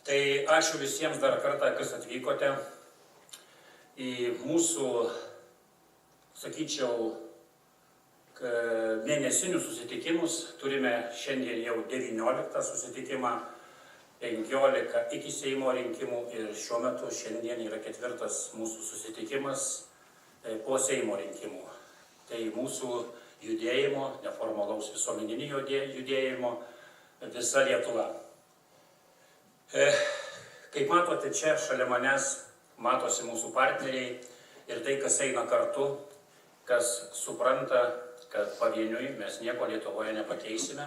Tai ačiū visiems dar kartą, kas atvykote į mūsų, sakyčiau, mėnesinius susitikimus. Turime šiandien jau 19 susitikimą, 15 iki Seimo rinkimų ir šiuo metu šiandien yra 4 mūsų susitikimas po Seimo rinkimų. Tai mūsų judėjimo, neformalaus visuomeninio judėjimo visa Lietuva. Kaip matote, čia šalia manęs matosi mūsų partneriai ir tai, kas eina kartu, kas supranta, kad pavieniui mes nieko Lietuvoje nepakeisime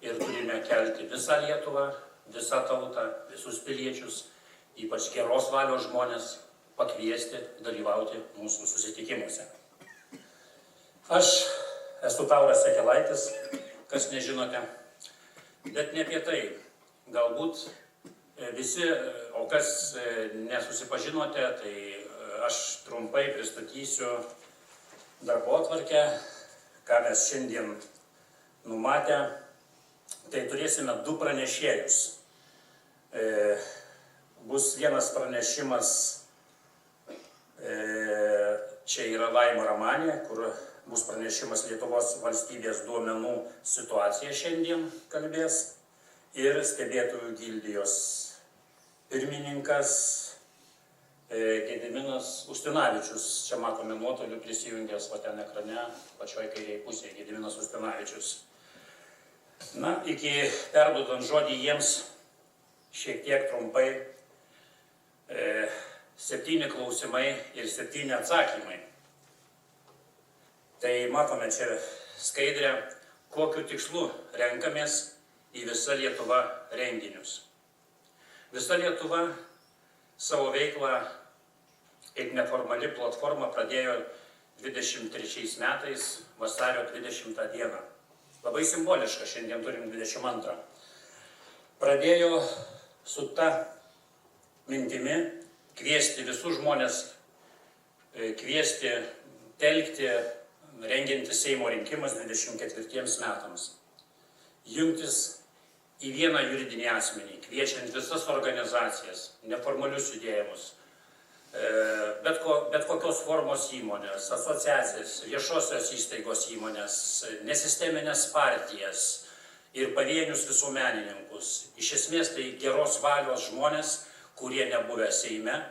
ir turime kelti visą Lietuvą, visą tautą, visus piliečius, ypač geros valios žmonės, pakviesti dalyvauti mūsų susitikimuose. Aš esu Tauras Jakelaitis, kas nežinote, bet ne apie tai. Galbūt visi, o kas nesusipažinote, tai aš trumpai pristatysiu darbotvarkę, ką mes šiandien numatę. Tai turėsime 2 pranešėjus. Bus vienas pranešimas, čia yra Laima Ramanė, kur bus pranešimas Lietuvos valstybės duomenų situacija šiandien kalbės. Ir stebėtojų gildijos pirmininkas Gediminas Ustinavičius. Čia matome nuotoliu prisijungęs, va ten ekrane, pačioje kairėje pusėje, Gediminas Ustinavičius. Na, iki perduodant žodį jiems šiek tiek trumpai 7 klausimai ir 7 atsakymai. Tai matome čia skaidrę, kokiu tikslu renkamės į visą Lietuvą renginius. Visa Lietuva savo veiklą kaip neformali platforma pradėjo 23 metais vasario 20 dieną. Labai simboliška, šiandien turim 22. Pradėjo su ta mintimi kviesti visus žmonės, kviesti, telkti, rengiantis Seimo rinkimas 24 metams. Jungtis į vieną juridinį asmenį, kviečiant visas organizacijas, neformalius judėjimus, bet kokios formos įmonės, asociacijas, viešosios įstaigos įmonės, nesisteminės partijas ir pavienius visuomenininkus. Iš esmės tai geros valios žmonės, kurie nebuvę Seime,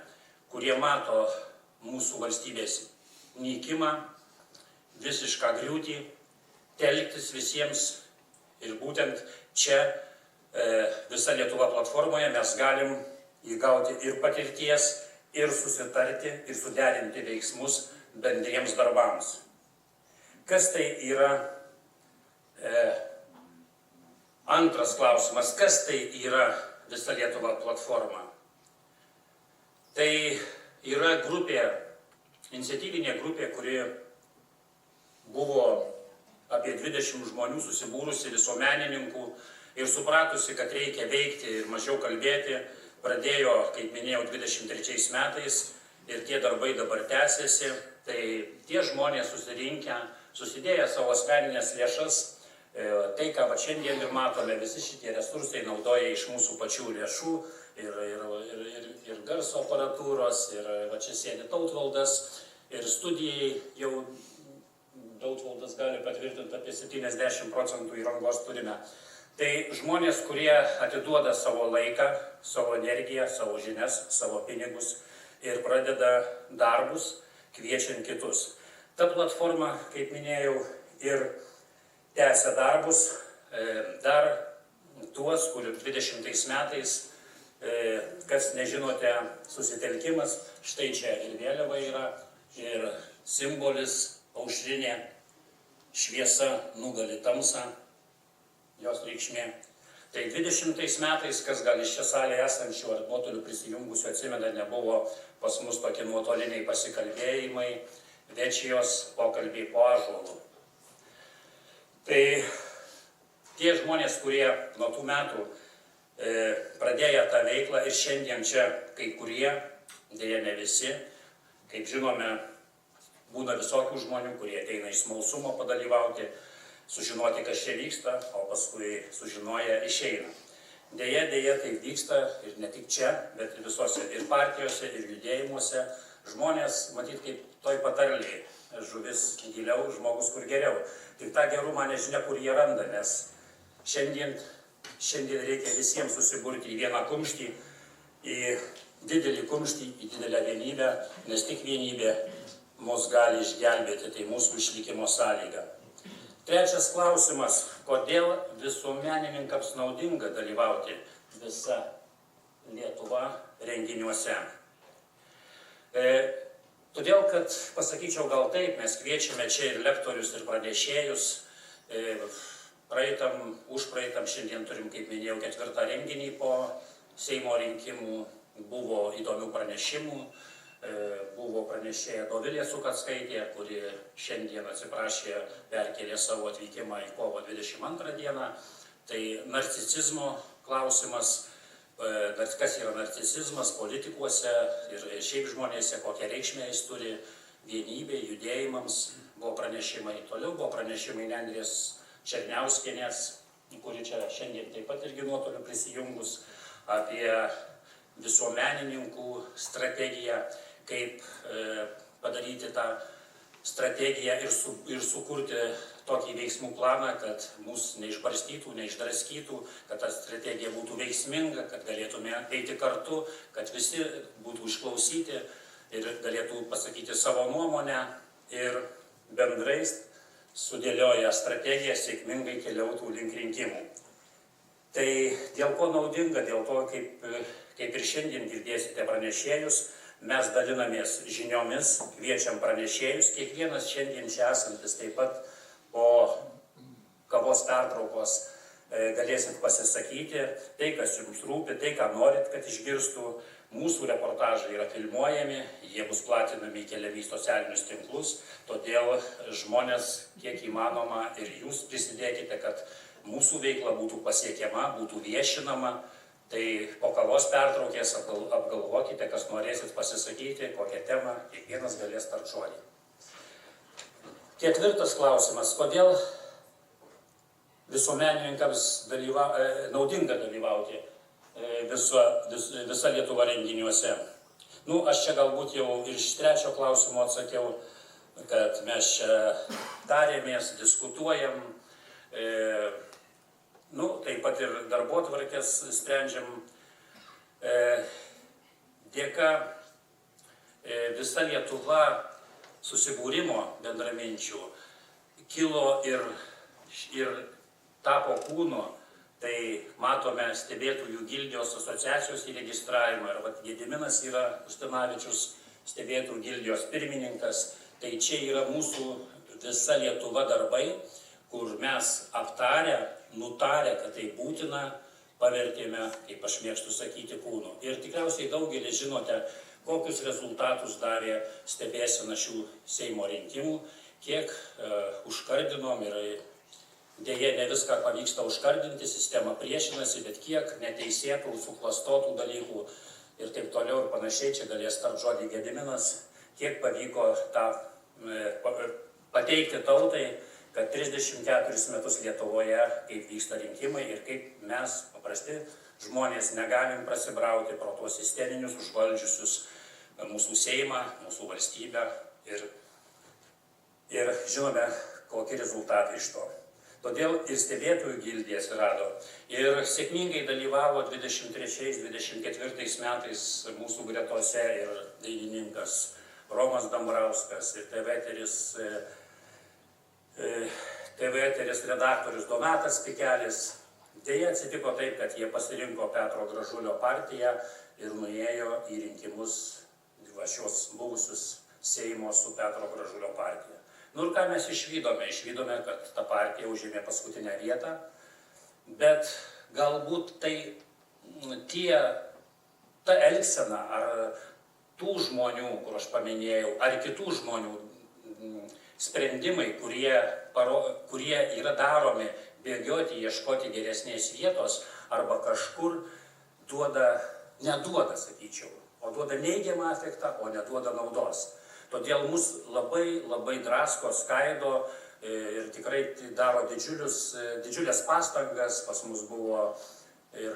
kurie mato mūsų valstybės nykimą, visišką griūtį, telktis visiems. Ir būtent čia visa Lietuva platformoje mes galim įgauti ir patirties, ir susitarti, ir suderinti veiksmus bendriems darbams. Kas tai yra? Antras klausimas, kas tai yra visa Lietuva platforma? Tai yra grupė, iniciatyvinė grupė, kuri buvo apie 20 žmonių susibūrusi visuomenininkų ir supratusi, kad reikia veikti ir mažiau kalbėti, pradėjo, kaip minėjau, 23 metais ir tie darbai dabar tęsiasi. Tai tie žmonės susirinkę, susidėję savo asmeninės lėšas, tai, ką šiandien ir matome, visi šitie resursai naudoja iš mūsų pačių lėšų ir garso aparatūros, ir va čia sėdi Tautvaldas, ir studijai jau Tautvaldas gali patvirtinti, apie 70% įrangos turime. Tai žmonės, kurie atiduoda savo laiką, savo energiją, savo žinias, savo pinigus ir pradeda darbus, kviečiant kitus. Ta platforma, kaip minėjau, ir tęsia darbus, dar tuos, kurių 20 metais, kas nežinote, susitelkimas, štai čia ir vėliava yra, ir simbolis, aušrinė šviesa nugali tamsą, jos reikšmė. Tai 20 metais, kas gal iš čia salėje esančių ar nuotoliu prisijungusių atsimena, nebuvo pas mus tokie nuotoliniai pasikalbėjimai, večijos pokalbiai po ąžuolu. Tai tie žmonės, kurie nuo tų metų pradėjo tą veiklą ir šiandien čia kai kurie, dėja ne visi, kaip žinome, būna visokių žmonių, kurie ateina iš smalsumo padalyvauti, sužinoti, kas čia vyksta, o paskui sužinoję išeina. Deja, tai vyksta ir ne tik čia, bet visose ir partijose, ir judėjimuose. Žmonės, matyt, kaip toj patarlėje, žuvis giliau, žmogus kur geriau. Tik tą gerumą nežinia, kur jie randa, nes šiandien reikia visiems susiburti į vieną kumštį, į didelį kumštį, į didelę vienybę, nes tik vienybė mus gali išgelbėti, tai mūsų išlikimo sąlyga. Trečias klausimas, kodėl visuomenininkams naudinga dalyvauti visa Lietuva renginiuose. Todėl, kad, pasakyčiau gal taip, mes kviečiame čia ir lektorius, ir pranešėjus. Užpraeitam šiandien turim, kaip minėjau, 4. renginį po Seimo rinkimų. Buvo įdomių pranešimų. Buvo pranešėja Dovilė Sukackaitė, kuri šiandien atsiprašė, perkėlė savo atvykimą į kovo 22 dieną. Tai narcisizmo klausimas, kas yra narcisizmas politikuose ir šiaip žmonėse, kokią reikšmę jis turi vienybė, judėjimams, buvo pranešimai. Toliau buvo pranešimai Nendrės Černiauskienės, kuri čia šiandien taip pat irgi nuotoliu prisijungus, apie visuomenininkų strategiją, kaip padaryti tą strategiją ir sukurti tokį veiksmų planą, kad mūsų neišbarstytų, neišdraskytų, kad ta strategija būtų veiksminga, kad galėtume eiti kartu, kad visi būtų išklausyti ir galėtų pasakyti savo nuomonę ir bendrai sudėlioję strategiją sėkmingai keliautų link rinkimų. Tai dėl ko naudinga, dėl to, kaip ir šiandien girdėsite pranešėjus, mes dalinamės žiniomis, kviečiam pranešėjus, kiekvienas šiandien čia esantis taip pat po kavos pertraukos galėsit pasisakyti, tai, kas jums rūpi, tai, ką norit, kad išgirstų. Mūsų reportažai yra filmuojami, jie bus platinami, keliami į socialinius tinklus, todėl žmonės kiek įmanoma ir jūs prisidėkite, kad mūsų veikla būtų pasiekiama, būtų viešinama. Tai po kavos pertraukės apgalvokite, kas norėsit pasisakyti, kokią temą, kiekvienas galės tart žodį. 4. klausimas, kodėl visuomenininkams naudinga dalyvauti visa Lietuva renginiuose. Aš čia galbūt jau ir iš 3. klausimo atsakiau, kad mes čia tarėmės, diskutuojam, taip pat ir darbotvarkės sprendžiam. Dėka visa Lietuva susibūrimo bendraminčių kilo ir tapo kūnu. Tai matome stebėtojų gildijos asociacijos įregistravimą. Ir Gediminas yra Ustinavičius, stebėtojų gildijos pirmininkas. Tai čia yra mūsų visa Lietuva darbai, kur mes aptarę, nutarę, kad tai būtina, pavertėme, kaip aš mėgstu sakyti, kūnu. Ir tikriausiai daugelis žinote, kokius rezultatus davė stebėsena šių Seimo rinkimų, kiek užkardinom ir dėja ne viską pavyksta užkardinti, sistema priešinasi, bet kiek neteisėtų, suklastotų dalykų ir taip toliau ir panašiai, čia galės tart žodį Gediminas, kiek pavyko tą pateikti tautai, kad 34 metus Lietuvoje, kaip vyksta rinkimai ir kaip mes, paprasti žmonės, negalim prasibrauti pro tuos sisteminius užvaldžiusius mūsų Seimą, mūsų valstybę ir žinome, kokie rezultatai iš to. Todėl ir stebėtojų gildija atsirado ir sėkmingai dalyvavo 23-24 metais mūsų gretose ir dainininkas Romas Dambrauskas ir TV eteris redaktorius Donatas Pikelis. Deja atsitiko taip, kad jie pasirinko Petro Gražulio partiją ir nuėjo į rinkimus šios buvusius Seimo su Petro Gražulio partija. Ir ką mes išvydome? Išvydome, kad ta partija užėmė paskutinę vietą, bet galbūt ta elgsena ar tų žmonių, kur aš paminėjau, ar kitų žmonių sprendimai, kurie yra daromi bėgioti, ieškoti geresnės vietos arba kažkur neduoda, sakyčiau, o duoda neigiamą efektą, o neduoda naudos. Todėl mus labai drasko, skaido ir tikrai daro didžiulės pastangas. Pas mus buvo ir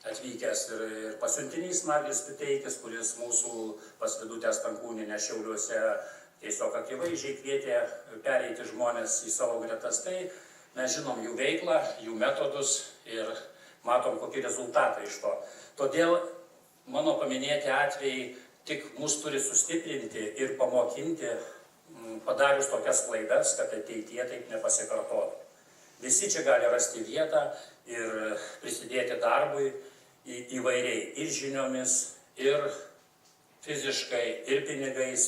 atvykęs ir pasiuntinys Naglis Piteikis, kuris mūsų pas Vidutę Stankūnienę Šiauliuose tiesiog akivaizdžiai kvietė pereiti žmonės į savo gretas. Tai mes žinom jų veiklą, jų metodus ir matom, kokie rezultatai iš to. Todėl mano paminėti atvejai tik mus turi sustiprinti ir pamokinti, padarius tokias klaidas, kad ateityje taip nepasikartotų. Visi čia gali rasti vietą ir prisidėti darbui įvairiai ir žiniomis, ir fiziškai, ir pinigais,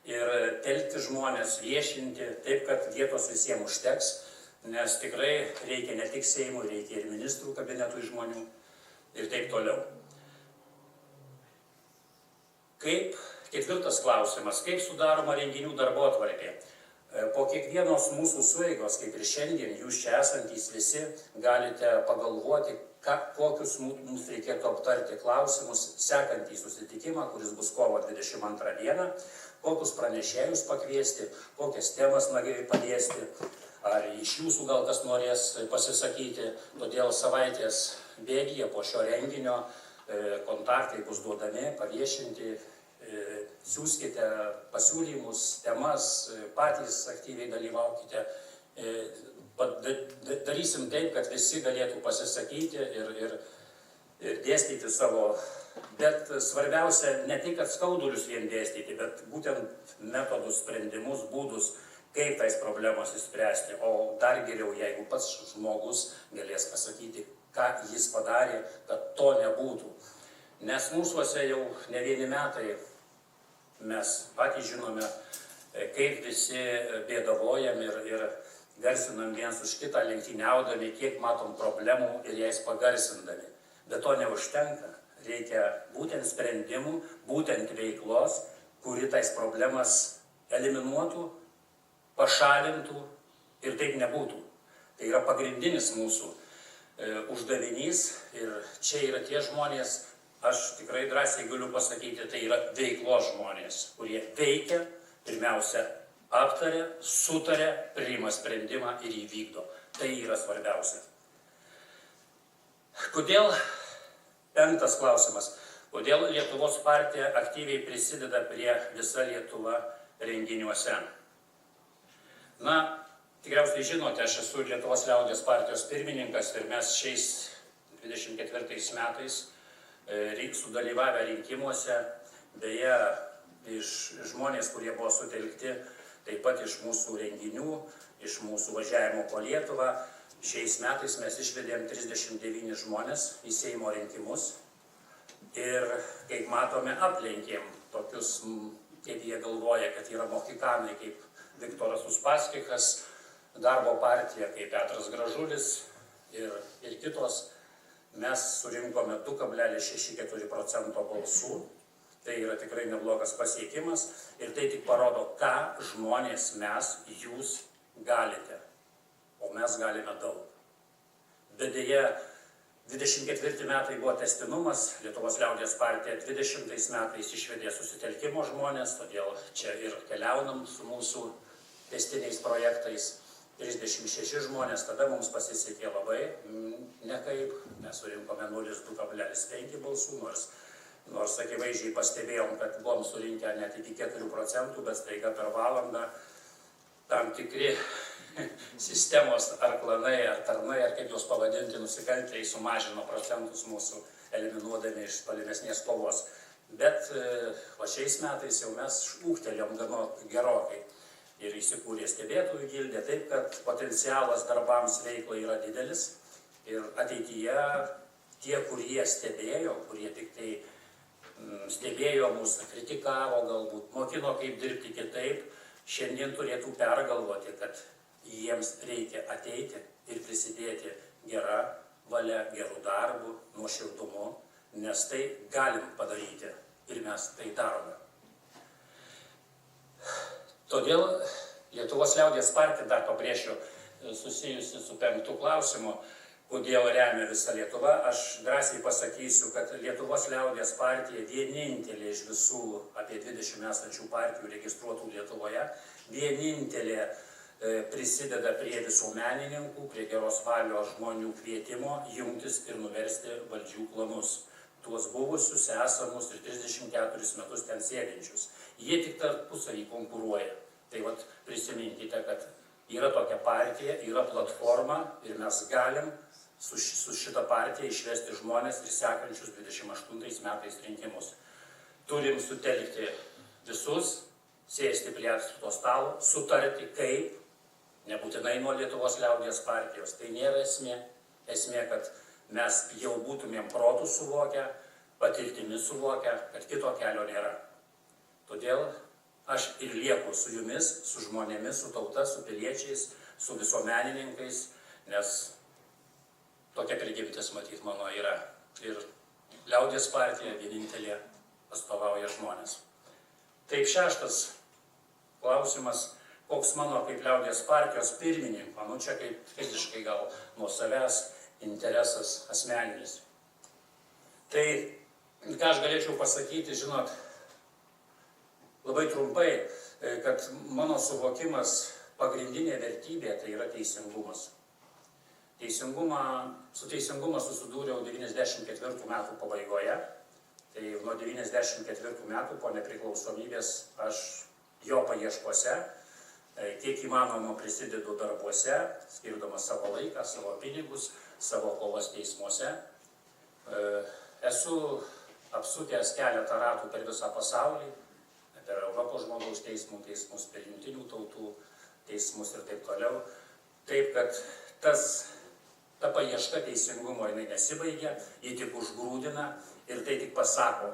ir telkti žmonės, viešinti, taip, kad vietos visiems užteks, nes tikrai reikia ne tik Seimui, reikia ir ministrų kabinetų žmonių ir taip toliau. Ketvirtas klausimas, kaip sudaroma renginių darbotvarkė? Po kiekvienos mūsų sueigos, kaip ir šiandien, jūs čia esantys visi galite pagalvoti, kokius mums reikėtų aptarti klausimus sekantį susitikimą, kuris bus kovo 22 dieną, kokius pranešėjus pakviesti, kokias temas paliesti, ar iš jūsų gal kas norės pasisakyti. Todėl savaitės bėgyje po šio renginio kontaktai bus duodami, paviešinti. Siūskite pasiūlymus, temas, patys aktyviai dalyvaukite. Darysim taip, kad visi galėtų pasisakyti ir dėstyti savo. Bet svarbiausia ne tik, kad skaudulius vien dėstyti, bet būtent metodus, sprendimus, būdus, kaip tais problemos išspręsti. O dar geriau, jeigu pats žmogus galės pasakyti, ką jis padarė, kad to nebūtų. Nes mūsuose jau ne vieni metai mes patys žinome, kaip visi bėdavojam ir garsinam viens už kitą, lenktyniaudami, kiek matom problemų ir jas pagarsindami. Bet to neužtenka. Reikia būtent sprendimų, būtent veiklos, kuri tais problemas eliminuotų, pašalintų ir taip nebūtų. Tai yra pagrindinis mūsų uždavinys ir čia yra tie žmonės, aš tikrai drąsiai galiu pasakyti, tai yra veiklos žmonės, kurie veikia, pirmiausia, aptaria, sutaria, priima sprendimą ir įvykdo. Tai yra svarbiausia. Kodėl, penktas klausimas, kodėl Lietuvos partija aktyviai prisideda prie Visa Lietuva renginiuose? Na, tikriausiai žinote, aš esu Lietuvos liaudies partijos pirmininkas ir mes šiais 24 metais sudalyvavę rinkimuose, beje, iš žmonės, kurie buvo sutelkti, taip pat iš mūsų renginių, iš mūsų važiavimo po Lietuvą. Šiais metais mes išvedėm 39 žmonės į Seimo rinkimus ir, kaip matome, aplenkėm tokius, kaip jie galvoja, kad yra mohikanai, kaip Viktoras Uspaskichas, Darbo partija, kaip Petras Gražulis ir kitos. Mes surinkome 2,64% balsų, tai yra tikrai neblogas pasiekimas ir tai tik parodo, ką žmonės mes, jūs galite, o mes galime daug. Bet deja, 24 metai buvo tęstinumas, Lietuvos liaudies partija 20 metais išvedė susitelkimo žmonės, todėl čia ir keliaunam su mūsų tęstiniais projektais. 36 žmonės, tada mums pasisekė labai nekaip, mes surinkome 0,2,5 balsų, nors akivaizdžiai pastebėjom, kad buvom surinkę net iki 4%, bet staiga per valandą tam tikri sistemos ar klanai, ar tarnai, ar kaip juos pavadinti, nusikaltėliai sumažino procentus mūsų, eliminuodami iš tolimesnės kovos. Bet šiais metais jau mes ūgtelėjom gana gerokai. Ir įsikūrė stebėtojų gildė, taip kad potencialas darbams veiklai yra didelis ir ateityje tie, kurie stebėjo, kurie tik tai stebėjo mus, kritikavo galbūt, mokino kaip dirbti kitaip, šiandien turėtų pergalvoti, kad jiems reikia ateiti ir prisidėti gera valia, gerų darbų, nuoširdumu, nes tai galim padaryti ir mes tai darome. Todėl Lietuvos liaudies partija, dar pabrėšiu, susijusi su 5 klausimu, kodėl remia Visa Lietuva, aš drąsiai pasakysiu, kad Lietuvos liaudies partija vienintelė iš visų apie 20 esančių partijų registruotų Lietuvoje, vienintelė prisideda prie visuomenininkų, prie geros valios žmonių kvietimo jungtis ir nuversti valdžių klanus. Tuos buvusius, esamus ir 34 metus ten sėdinčius. Jie tik tarpusavį konkuruoja. Tai vat prisiminkite, kad yra tokia partija, yra platforma ir mes galim su šitą partiją išvesti žmonės ir sekančius 28 metais rinkimus. Turim sutelkti visus, sėsti prie to stalo, sutarti kaip, nebūtinai nuo Lietuvos liaudies partijos. Tai nėra esmė. Esmė, kad mes jau būtumėm protų suvokę, patirtimi suvokę, kad kito kelio nėra. Todėl aš ir lieku su jumis, su žmonėmis, su tauta, su piliečiais, su visuomenininkais, nes tokia prigimtis, matyt, mano yra. Ir liaudies partija vienintelė atstovauja žmonės. Taip, 6. klausimas, koks mano kaip liaudies partijos pirmininko, čia kaip fiziškai gal nuo savęs interesas asmeninis. Tai, ką aš galėčiau pasakyti, žinot, labai trumpai, kad mano suvokimas pagrindinė vertybė tai yra teisingumas. Su teisingumu susidūriau 94 metų pabaigoje. Tai nuo 94 metų po nepriklausomybės aš jo paieškose, kiek įmanoma prisidedu darbuose, skirdamas savo laiką, savo pinigus, savo kovas teismuose. Esu apsukęs keletą ratų per visą pasaulį, per Europos žmogaus teismus, per jungtinių tautų teismus ir taip toliau. Taip, kad ta paieška teisingumo jinai nesibaigia, ji tik užgrūdina ir tai tik pasako,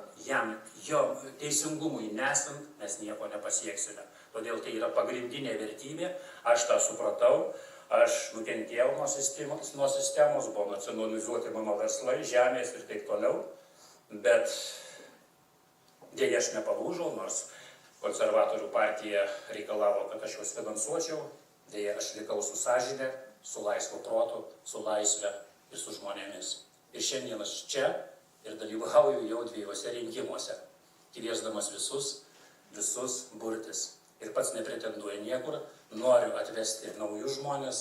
jo teisingumui nesant mes nieko nepasieksime. Todėl tai yra pagrindinė vertybė, aš tą supratau, aš nukentėjau nuo sistemos, buvo nacionalizuoti mano verslai, žemės ir taip toliau, bet dėja aš nepalūžau, nors konservatorių partija reikalavo, kad aš juos finansuočiau, dėja aš likau su sąžine, su laisvu protu, su laisve ir su žmonėmis. Ir šiandien aš čia ir dalyvauju jau 2 rinkimuose, kviesdamas visus burtis. Ir pats nepretenduoju niekur, noriu atvesti naujus žmonės,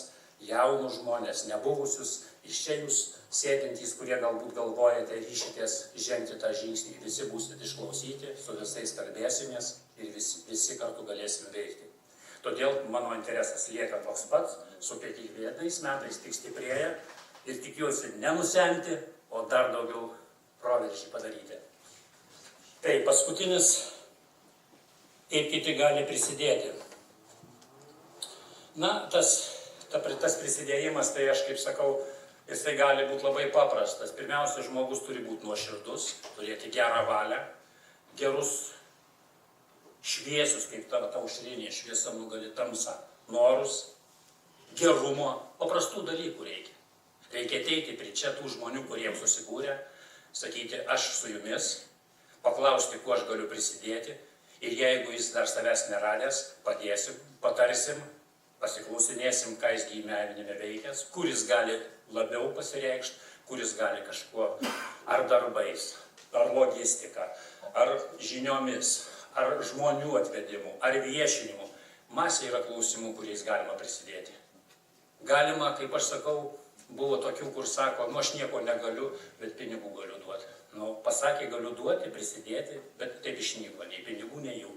jaunus žmonės, nebuvusius, iš čia jūs sėdintys, kurie galbūt galvojate, ryšitės žengti tą žingsnį, visi būsit išklausyti, su visais kalbėsimės ir visi kartu galėsim veikti. Todėl mano interesas lieka toks pats, su kiekvienais metais tik stiprėja ir tikiuosi nenusenti, o dar daugiau proveržį padaryti. Tai paskutinis, kaip kiti gali prisidėti. Na, tas prisidėjimas, tai aš kaip sakau, jisai gali būti labai paprastas. Pirmiausia, žmogus turi būti nuoširdus, turėti gerą valią, gerus, šviesius, kaip ta aušrinė šviesa nugali tamsą, norus, gerumo, paprastų dalykų reikia. Reikia ateiti prie čia tų žmonių, kurie susikūrė, sakyti, aš su jumis, paklausti, kuo aš galiu prisidėti ir jeigu jis dar savęs neradęs, padėsim, patarsim, pasiklausinėsim, ką jis gyvenime veikęs, kuris gali labiau pasireikšti, kuris gali kažkuo, ar darbais, ar logistika, ar žiniomis, ar žmonių atvedimu, ar viešinimu. Masė yra klausimų, kuriais galima prisidėti. Galima, kaip aš sakau, buvo tokių, kur sako, aš nieko negaliu, bet pinigų galiu duoti. Pasakė, galiu duoti, prisidėti, bet taip išnyko, nei pinigų, nei jų.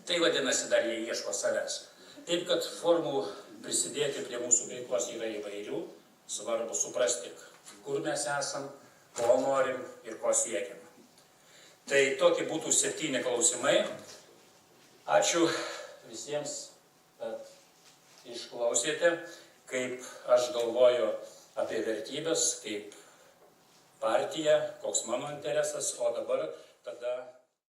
Tai vadinasi, dar jie ieško savęs. Taip, kad formų prisidėti prie mūsų veiklos yra įvairių, svarbu suprasti, kur mes esam, ko norim ir ko siekiam. Tai tokie būtų 7 klausimai. Ačiū visiems, kad išklausėte, kaip aš galvoju apie vertybės, kaip partija, koks mano interesas, o dabar tada